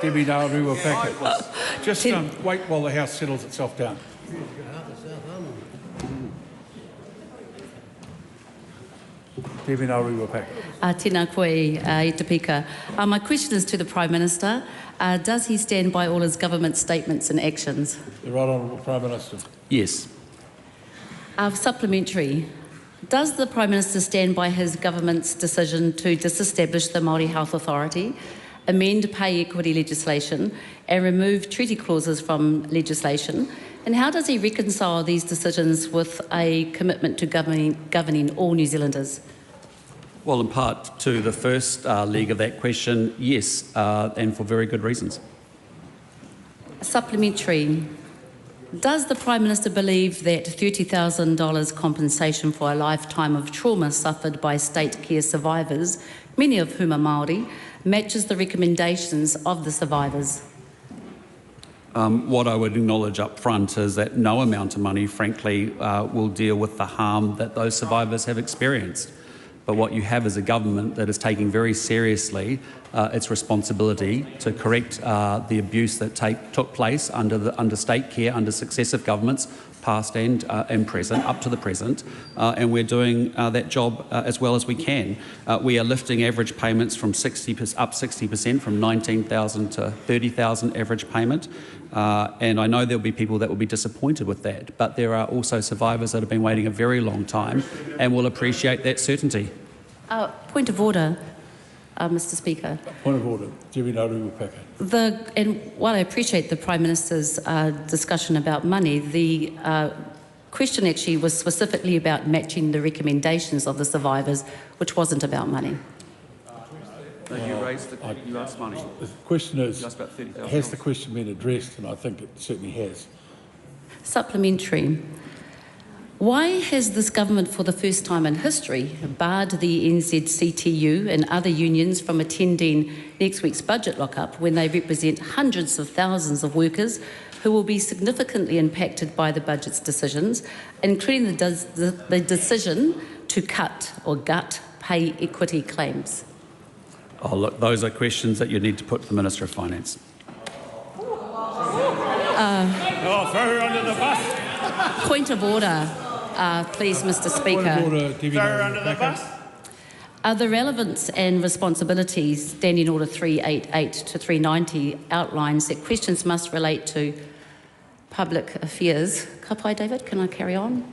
Debbie Ngarewa packet. Just wait while the House settles itself down. Debbie Ngarewa packet. Tēnā koe i te pika. My question is to the Prime Minister. Does he stand by all his government statements and actions? The Right Honourable Prime Minister. Yes. Supplementary. Does the Prime Minister stand by his government's decision to disestablish the Māori Health Authority, amend pay equity legislation and remove treaty clauses from legislation? And how does he reconcile these decisions with a commitment to governing all New Zealanders? Well, in part to the first leg of that question, yes, and for very good reasons. Supplementary. Does the Prime Minister believe that $30,000 compensation for a lifetime of trauma suffered by state care survivors, many of whom are Māori, matches the recommendations of the survivors? What I would acknowledge up front is that no amount of money, frankly, will deal with the harm that those survivors have experienced. But what you have is a government that is taking very seriously its responsibility to correct the abuse that took place under state care, under successive governments, past and present, up to the present, and we're doing that job as well as we can. We are lifting average payments from 60% from 19,000 to 30,000 average payment, and I know there'll be people that will be disappointed with that, but there are also survivors that have been waiting a very long time and will appreciate that certainty. Point of order, Mr Speaker. Point of order. Debbie Ngarewa packet. And while I appreciate the Prime Minister's discussion about money, the question actually was specifically about matching the recommendations of the survivors, which wasn't about money. You asked money. The question is, has the question been addressed? And I think it certainly has. Supplementary. Why has this government, for the first time in history, barred the NZCTU and other unions from attending next week's budget lockup when they represent hundreds of thousands of workers who will be significantly impacted by the budget's decisions, including the decision to cut or gut pay equity claims? Oh, look, those are questions that you need to put to the Minister of Finance. Throw her under the bus. Point of order. Please, Mr Speaker. Point of order, Debbie Ngarewa. The relevance and responsibilities, Standing Order 388 to 390 outlines that questions must relate to public affairs. Kapai, David, can I carry on?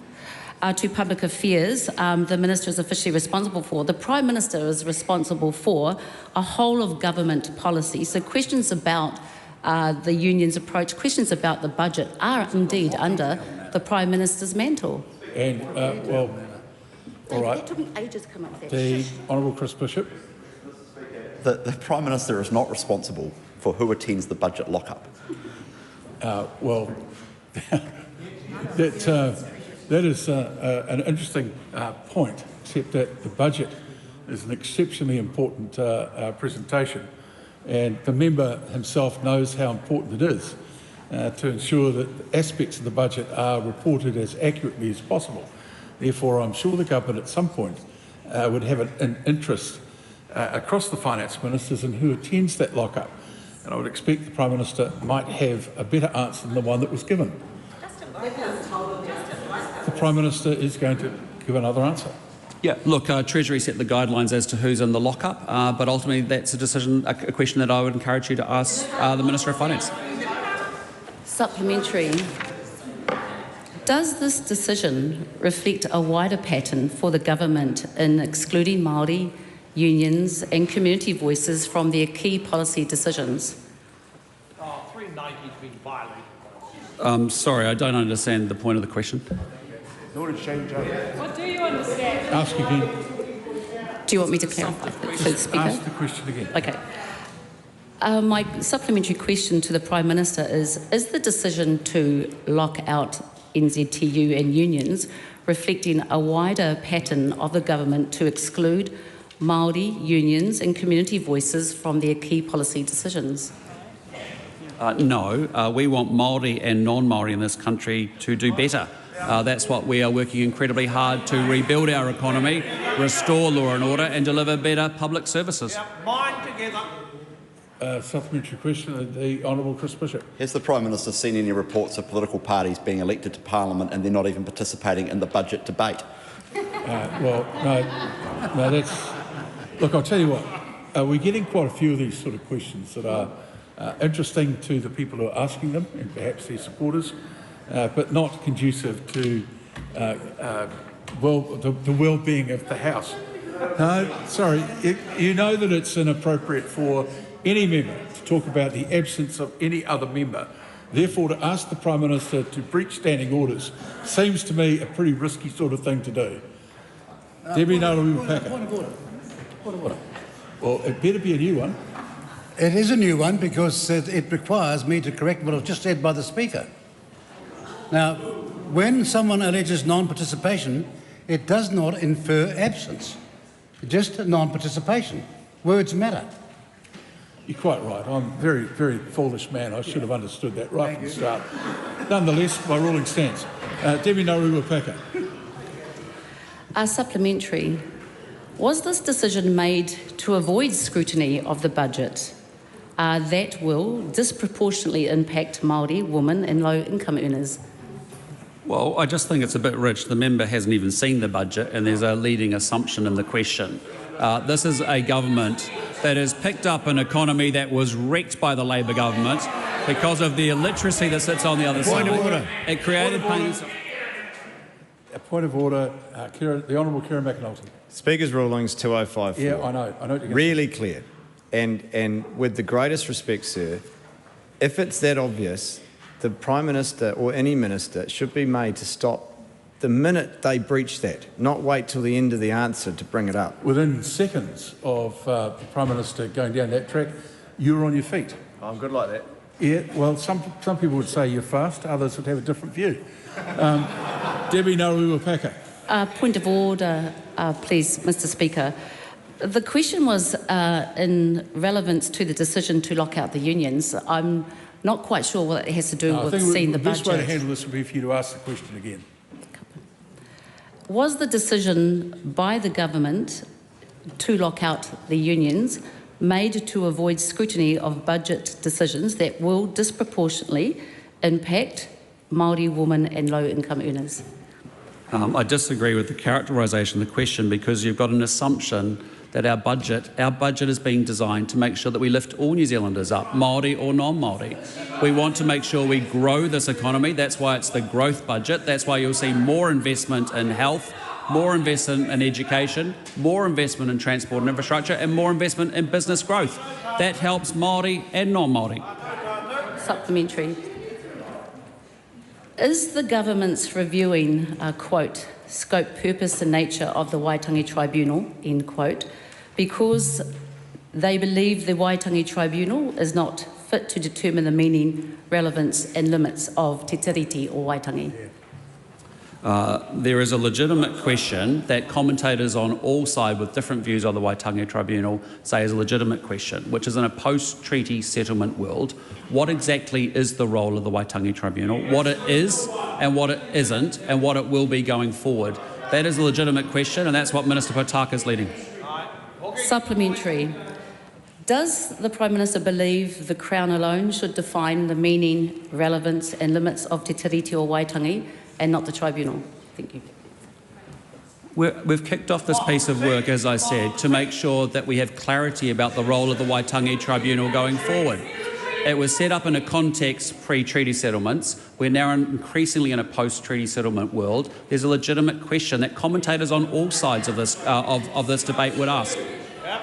To public affairs, the Minister is officially responsible for. The Prime Minister is responsible for a whole of government policy. So questions about the union's approach, questions about the budget are indeed under the Prime Minister's mantle. And, well, all right. It took me ages to come up with that. The Honourable Chris Bishop. The Prime Minister is not responsible for who attends the budget lockup. Well, that is an interesting point, except that the budget is an exceptionally important presentation, and the member himself knows how important it is to ensure that aspects of the budget are reported as accurately as possible. Therefore, I'm sure the government at some point would have an interest across the finance ministers in who attends that lockup. And I would expect the Prime Minister might have a better answer than the one that was given. The Prime Minister is going to give another answer. Yeah, look, Treasury set the guidelines as to who's in the lockup, but ultimately that's a question that I would encourage you to ask the Minister of Finance. Supplementary. Does this decision reflect a wider pattern for the government in excluding Māori, unions and community voices from their key policy decisions? 390's been violated. Sorry, I don't understand the point of the question. What do you understand? Ask again. Do you want me to clarify, please, Speaker? Ask the question again. Okay. My supplementary question to the Prime Minister is the decision to lock out NZTU and unions reflecting a wider pattern of the government to exclude Māori, unions and community voices from their key policy decisions? No, we want Māori and non-Māori in this country to do better. That's what we are working incredibly hard to rebuild our economy, restore law and order and deliver better public services. Mind together. Supplementary question, the Honourable Chris Bishop. Has the Prime Minister seen any reports of political parties being elected to Parliament and they're not even participating in the budget debate? Well, no, that's... Look, I'll tell you what, we're getting quite a few of these sort of questions that are interesting to the people who are asking them and perhaps their supporters, but not conducive to the well-being of the House. No, sorry, you know that it's inappropriate for any member to talk about the absence of any other member. Therefore, to ask the Prime Minister to breach standing orders seems to me a pretty risky sort of thing to do. Debbie Ngarewa. Point of order. Point of order. Well, it better be a new one. It is a new one because it requires me to correct what was just said by the Speaker. Now, when someone alleges non-participation, it does not infer absence, just non-participation. Words matter. You're quite right. I'm a very, very foolish man. I should have understood that right from the start. Nonetheless, my ruling stands. Debbie Ngarewa. Supplementary. Was this decision made to avoid scrutiny of the budget that will disproportionately impact Māori, women and low-income earners? Well, I just think it's a bit rich. The member hasn't even seen the budget and there's a leading assumption in the question. This is a government that has picked up an economy that was wrecked by the Labor government because of the illiteracy that sits on the other side. Point of order. It created pains. A point of order, the Honourable Kieran McAnulty. Speaker's rulings 2054. Yeah, I know what you're going to say. Really clear. And with the greatest respect, sir, if it's that obvious, the Prime Minister or any minister should be made to stop the minute they breach that, not wait till the end of the answer to bring it up. Within seconds of the Prime Minister going down that track, you were on your feet. I'm good like that. Yeah, well, some people would say you're fast, others would have a different view. Debbie Ngarewa. Point of order, please, Mr Speaker. The question was in relevance to the decision to lock out the unions. I'm not quite sure what it has to do with seeing the budget. The best way to handle this would be for you to ask the question again. Was the decision by the government to lock out the unions made to avoid scrutiny of budget decisions that will disproportionately impact Māori, women and low-income earners? I disagree with the characterisation of the question because you've got an assumption that our budget is being designed to make sure that we lift all New Zealanders up, Māori or non-Māori. We want to make sure we grow this economy. That's why it's the growth budget. That's why you'll see more investment in health, more investment in education, more investment in transport and infrastructure, and more investment in business growth. That helps Māori and non-Māori. Supplementary. Is the government's reviewing, quote, scope, purpose and nature of the Waitangi Tribunal, end quote, because they believe the Waitangi Tribunal is not fit to determine the meaning, relevance and limits of te tiriti or Waitangi? There is a legitimate question that commentators on all sides with different views of the Waitangi Tribunal say is a legitimate question, which is in a post-treaty settlement world. What exactly is the role of the Waitangi Tribunal, what it is and what it isn't, and what it will be going forward? That is a legitimate question, and that's what Minister Potaka is leading. Supplementary. Does the Prime Minister believe the Crown alone should define the meaning, relevance and limits of te tiriti or Waitangi and not the Tribunal? Thank you. We've kicked off this piece of work, as I said, to make sure that we have clarity about the role of the Waitangi Tribunal going forward. It was set up in a context pre-treaty settlements. We're now increasingly in a post-treaty settlement world. There's a legitimate question that commentators on all sides of this debate would ask.